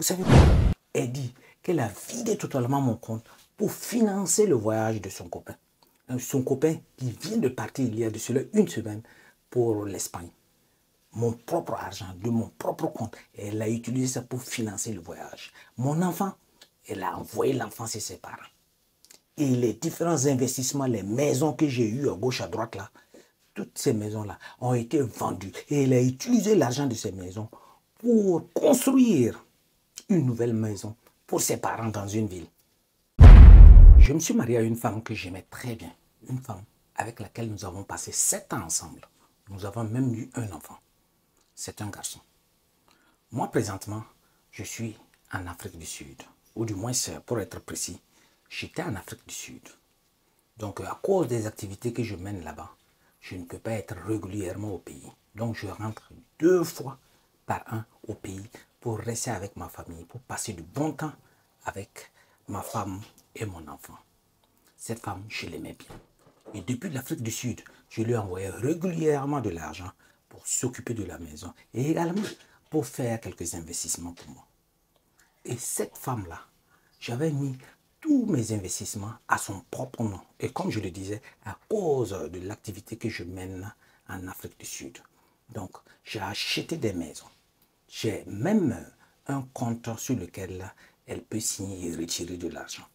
Vous savez quoi? Elle dit qu'elle a vidé totalement mon compte pour financer le voyage de son copain. Son copain qui vient de partir il y a de cela une semaine pour l'Espagne. Mon propre argent, de mon propre compte. Elle a utilisé ça pour financer le voyage. Mon enfant, elle a envoyé l'enfant chez ses parents. Et les différents investissements, les maisons que j'ai eues à gauche, à droite, là, toutes ces maisons-là ont été vendues. Et elle a utilisé l'argent de ces maisons pour construire une nouvelle maison pour ses parents dans une ville. Je me suis marié à une femme que j'aimais très bien. Une femme avec laquelle nous avons passé 7 ans ensemble. Nous avons même eu un enfant. C'est un garçon. Moi, présentement, je suis en Afrique du Sud. Ou du moins, pour être précis, j'étais en Afrique du Sud. Donc, à cause des activités que je mène là-bas, je ne peux pas être régulièrement au pays. Donc, je rentre 2 fois par an au pays pour rester avec ma famille, pour passer du bon temps avec ma femme et mon enfant. Cette femme, je l'aimais bien. Et depuis l'Afrique du Sud, je lui envoyais régulièrement de l'argent pour s'occuper de la maison et également pour faire quelques investissements pour moi. Et cette femme-là, j'avais mis tous mes investissements à son propre nom. Et comme je le disais, à cause de l'activité que je mène en Afrique du Sud. Donc, j'ai acheté des maisons. J'ai même un compte sur lequel elle peut signer et retirer de l'argent.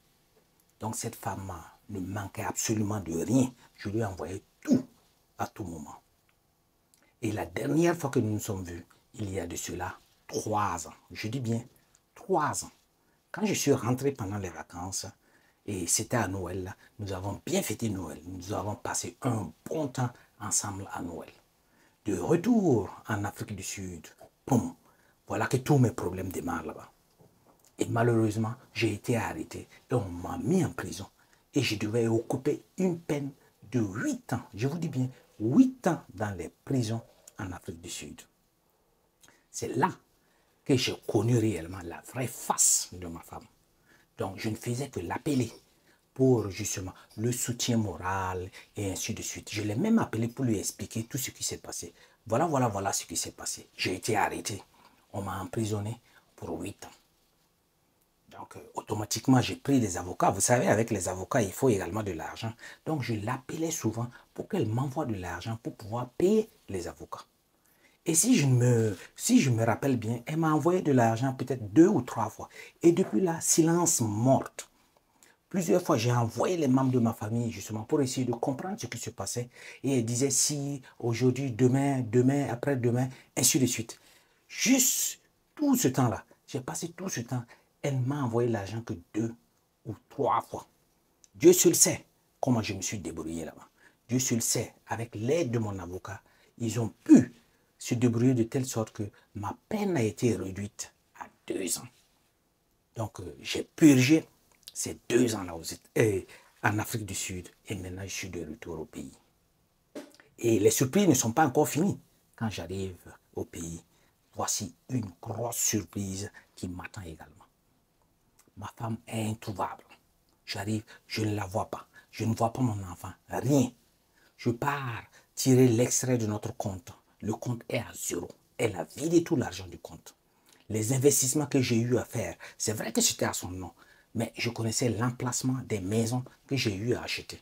Donc, cette femme ne manquait absolument de rien. Je lui envoyais tout à tout moment. Et la dernière fois que nous nous sommes vus, il y a de cela 3 ans. Je dis bien 3 ans. Quand je suis rentré pendant les vacances, et c'était à Noël, nous avons bien fêté Noël. Nous avons passé un bon temps ensemble à Noël. De retour en Afrique du Sud, boum, voilà que tous mes problèmes démarrent là-bas. Et malheureusement, j'ai été arrêté et on m'a mis en prison. Et je devais occuper une peine de 8 ans, je vous dis bien 8 ans dans les prisons en Afrique du Sud. C'est là que j'ai connu réellement la vraie face de ma femme. Donc, je ne faisais que l'appeler pour justement le soutien moral et ainsi de suite. Je l'ai même appelé pour lui expliquer tout ce qui s'est passé. Voilà ce qui s'est passé. J'ai été arrêté. On m'a emprisonné pour 8 ans. Donc, automatiquement, j'ai pris des avocats. Vous savez, avec les avocats, il faut également de l'argent. Donc, je l'appelais souvent pour qu'elle m'envoie de l'argent pour pouvoir payer les avocats. Et si je me rappelle bien, elle m'a envoyé de l'argent peut-être 2 ou 3 fois. Et depuis là, silence morte. Plusieurs fois, j'ai envoyé les membres de ma famille justement pour essayer de comprendre ce qui se passait. Et elle disait si, aujourd'hui, demain, après-demain, ainsi de suite. Juste tout ce temps-là, j'ai passé tout ce temps, elle m'a envoyé l'argent que 2 ou 3 fois. Dieu seul sait comment je me suis débrouillé là-bas. Dieu seul sait, avec l'aide de mon avocat, ils ont pu se débrouiller de telle sorte que ma peine a été réduite à 2 ans. Donc, j'ai purgé ces 2 ans-là en Afrique du Sud et maintenant je suis de retour au pays. Et les surprises ne sont pas encore finies. Quand j'arrive au pays, voici une grosse surprise qui m'attend également. Ma femme est introuvable. J'arrive, je ne la vois pas. Je ne vois pas mon enfant, rien. Je pars tirer l'extrait de notre compte. Le compte est à 0. Elle a vidé tout l'argent du compte. Les investissements que j'ai eu à faire, c'est vrai que c'était à son nom, mais je connaissais l'emplacement des maisons que j'ai eu à acheter.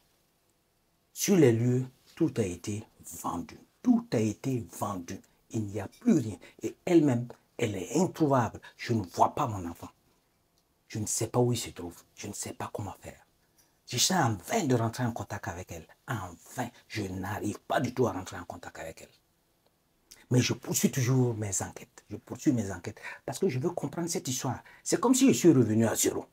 Sur les lieux, tout a été vendu. Tout a été vendu. Il n'y a plus rien. Et elle-même, elle est introuvable. Je ne vois pas mon enfant. Je ne sais pas où il se trouve. Je ne sais pas comment faire. J'essaie en vain de rentrer en contact avec elle. En vain, je n'arrive pas du tout à rentrer en contact avec elle. Mais je poursuis toujours mes enquêtes. Je poursuis mes enquêtes parce que je veux comprendre cette histoire. C'est comme si je suis revenu à 0.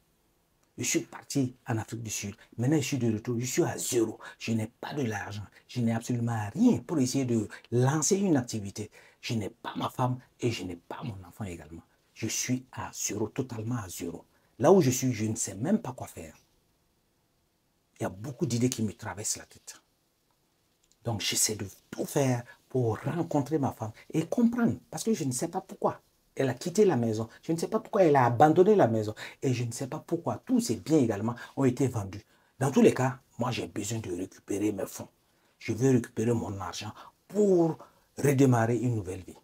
Je suis parti en Afrique du Sud. Maintenant, je suis de retour. Je suis à 0. Je n'ai pas de l'argent. Je n'ai absolument rien pour essayer de lancer une activité. Je n'ai pas ma femme et je n'ai pas mon enfant également. Je suis à 0, totalement à 0. Là où je suis, je ne sais même pas quoi faire. Il y a beaucoup d'idées qui me traversent la tête. Donc, j'essaie de tout faire pour rencontrer ma femme et comprendre. Parce que je ne sais pas pourquoi. Elle a quitté la maison. Je ne sais pas pourquoi elle a abandonné la maison. Et je ne sais pas pourquoi tous ces biens également ont été vendus. Dans tous les cas, moi, j'ai besoin de récupérer mes fonds. Je veux récupérer mon argent pour redémarrer une nouvelle vie.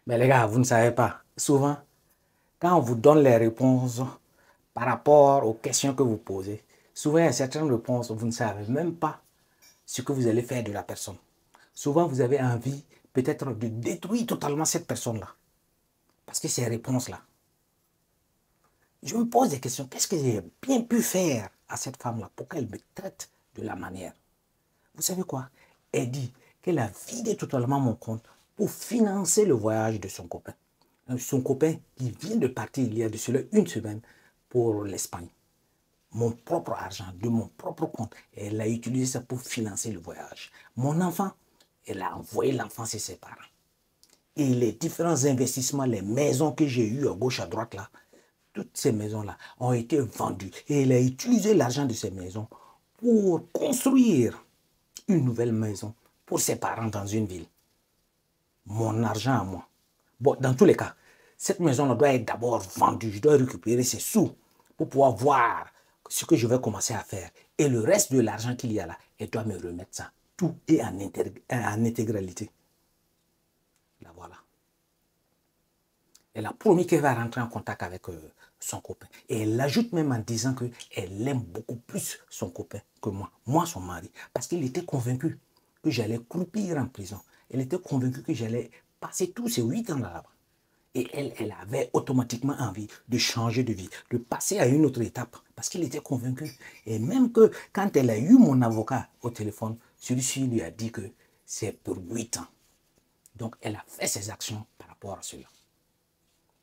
Mais les gars, vous ne savez pas. Souvent, quand on vous donne les réponses par rapport aux questions que vous posez, souvent il y a certaines réponses, vous ne savez même pas ce que vous allez faire de la personne. Souvent, vous avez envie peut-être de détruire totalement cette personne-là. Parce que ces réponses-là, je me pose des questions. Qu'est-ce que j'ai bien pu faire à cette femme-là pour qu'elle me traite de la manière? Vous savez quoi? Elle dit qu'elle a vidé totalement mon compte pour financer le voyage de son copain. Son copain qui vient de partir il y a de cela une semaine pour l'Espagne. Mon propre argent, de mon propre compte. Et elle a utilisé ça pour financer le voyage. Mon enfant, elle a envoyé l'enfant chez ses parents. Et les différents investissements, les maisons que j'ai eues à gauche, à droite, là, toutes ces maisons-là ont été vendues. Et elle a utilisé l'argent de ces maisons pour construire une nouvelle maison pour ses parents dans une ville. Mon argent à moi. Bon, dans tous les cas, cette maison-là doit être d'abord vendue. Je dois récupérer ces sous pour pouvoir voir ce que je vais commencer à faire. Et le reste de l'argent qu'il y a là, elle doit me remettre ça. Tout est en intégralité. Là, voilà. Elle a promis qu'elle va rentrer en contact avec son copain. Et elle ajoute même en disant qu'elle aime beaucoup plus son copain que moi son mari. Parce qu'il était convaincu que j'allais croupir en prison. Elle était convaincue que j'allais passer tous ces 8 ans là-bas. Et elle avait automatiquement envie de changer de vie, de passer à une autre étape, parce qu'il était convaincu. Et même que quand elle a eu mon avocat au téléphone, celui-ci lui a dit que c'est pour 8 ans. Donc elle a fait ses actions par rapport à cela.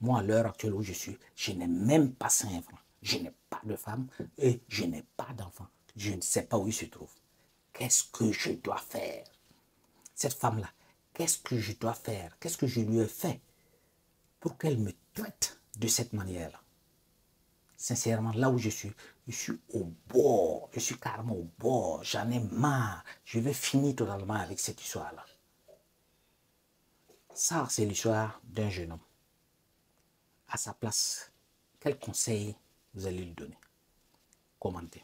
Moi, à l'heure actuelle où je suis, je n'ai même pas 5 francs. Je n'ai pas de femme et je n'ai pas d'enfant. Je ne sais pas où il se trouve. Qu'est-ce que je dois faire? Cette femme-là, qu'est-ce que je dois faire? Qu'est-ce que je lui ai fait pour qu'elle me traite de cette manière-là? Sincèrement, là où je suis au bord. Je suis carrément au bord. J'en ai marre. Je vais finir totalement avec cette histoire-là. Ça, c'est l'histoire d'un jeune homme. À sa place, quel conseil vous allez lui donner? Commentez.